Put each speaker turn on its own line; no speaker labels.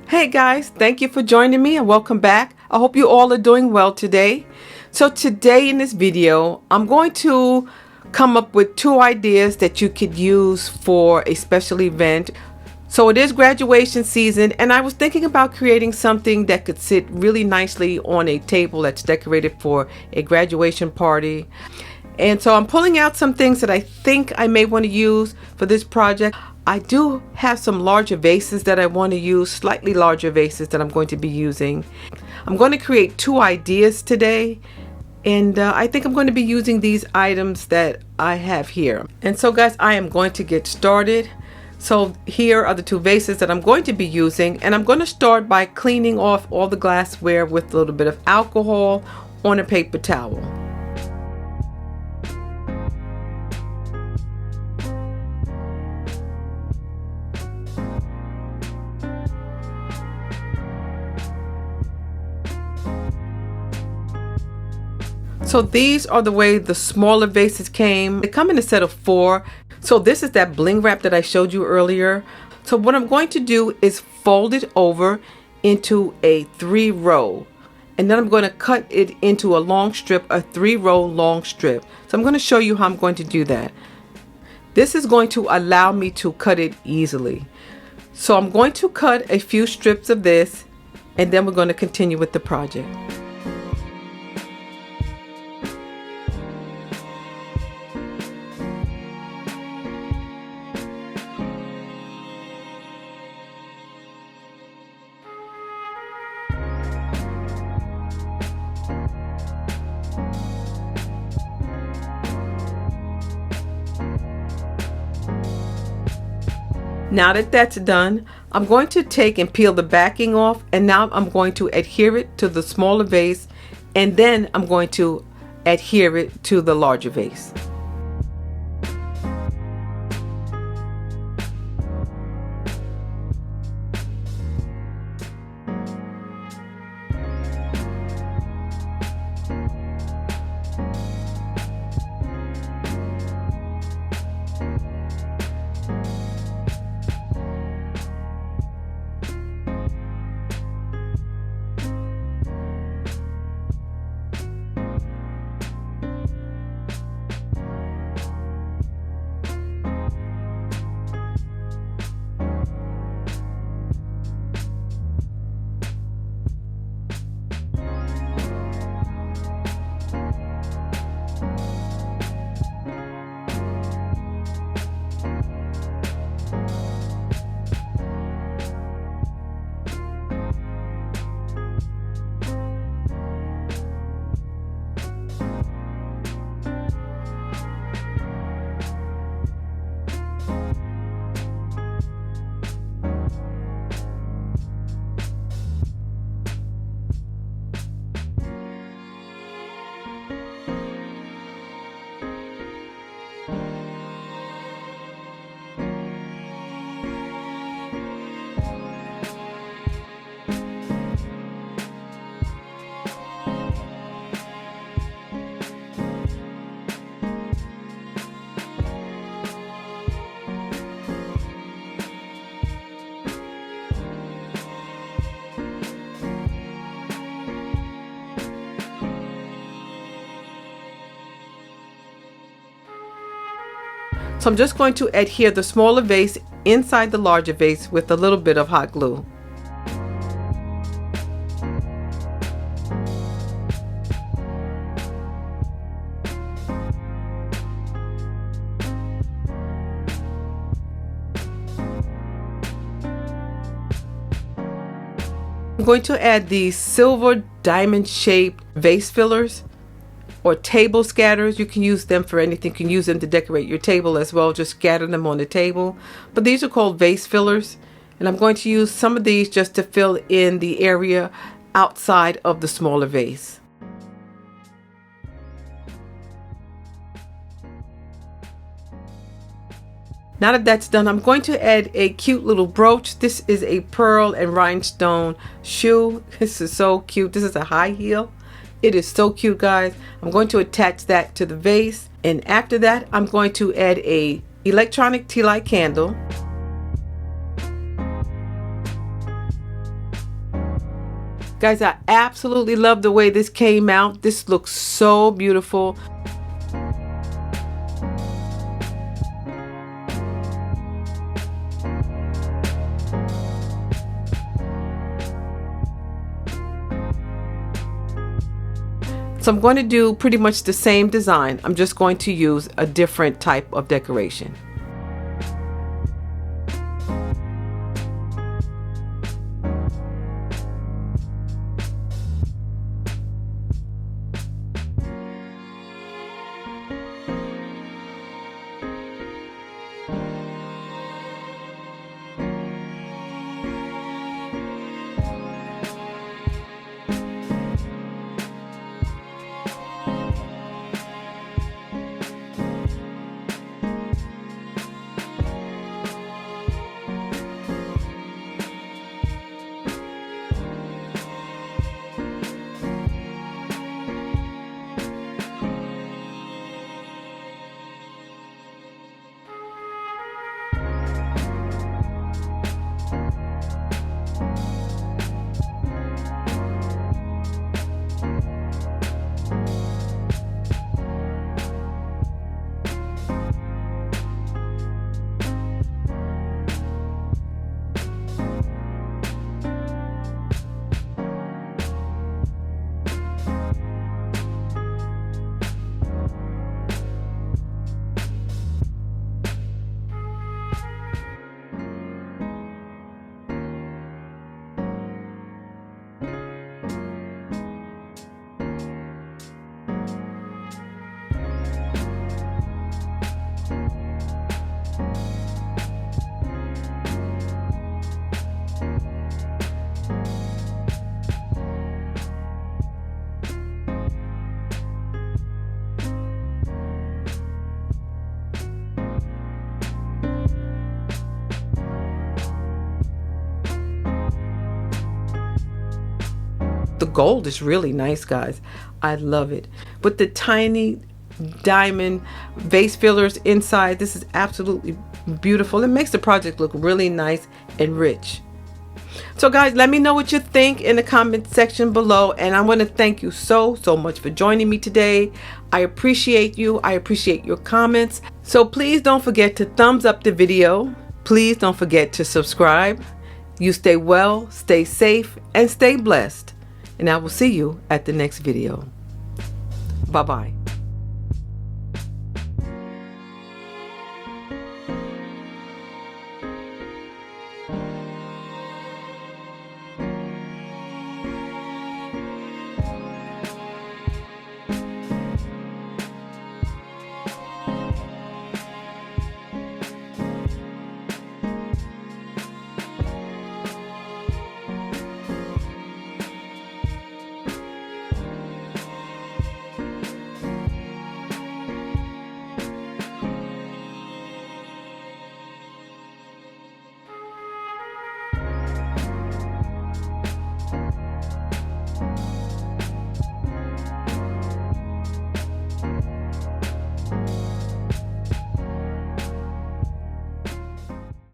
Hey guys, thank you for joining me and welcome back. I hope you all are doing well today. So today in this video, I'm going to come up with 2 ideas that you could use for a special event. So it is graduation season and I was thinking about creating something that could sit really nicely on a table that's decorated for a graduation party. And so I'm pulling out some things that I think I may want to use for this project. I do have some larger vases that I want to use, slightly larger vases that I'm going to be using. I'm going to create 2 ideas today, and I think I'm going to be using these items that I have here. And so guys, I am going to get started. So here are the 2 vases that I'm going to be using, and I'm going to start by cleaning off all the glassware with a little bit of alcohol on a paper towel. So these are the way the smaller vases came. They come in a set of 4. So this is that bling wrap that I showed you earlier. So what I'm going to do is fold it over into a 3-row. And then I'm going to cut it into a long strip, a 3-row long strip. So I'm going to show you how I'm going to do that. This is going to allow me to cut it easily. So I'm going to cut a few strips of this, and then we're going to continue with the project. Now that that's done, I'm going to take and peel the backing off, and now I'm going to adhere it to the smaller vase, and then I'm going to adhere it to the larger vase. So I'm just going to adhere the smaller vase inside the larger vase with a little bit of hot glue. I'm going to add these silver diamond shaped vase fillers or table scatters. You can use them for anything. You can use them to decorate your table as well. Just scatter them on the table. But these are called vase fillers. And I'm going to use some of these just to fill in the area outside of the smaller vase. Now that that's done, I'm going to add a cute little brooch. This is a pearl and rhinestone shoe. This is so cute. This is a high heel. It is so cute, guys. I'm going to attach that to the vase, and after that I'm going to add a electronic tea light candle. Guys, I absolutely love the way this came out. This looks so beautiful. So I'm going to do pretty much the same design. I'm just going to use a different type of decoration. The gold is really nice, guys. I love it. With the tiny diamond vase fillers inside, this is absolutely beautiful. It makes the project look really nice and rich. So guys, let me know what you think in the comment section below, and I want to thank you so much for joining me today. I appreciate you. I appreciate your comments. So please don't forget to thumbs up the video. Please don't forget to subscribe. You stay well, stay safe, and stay blessed. And I will see you at the next video. Bye-bye.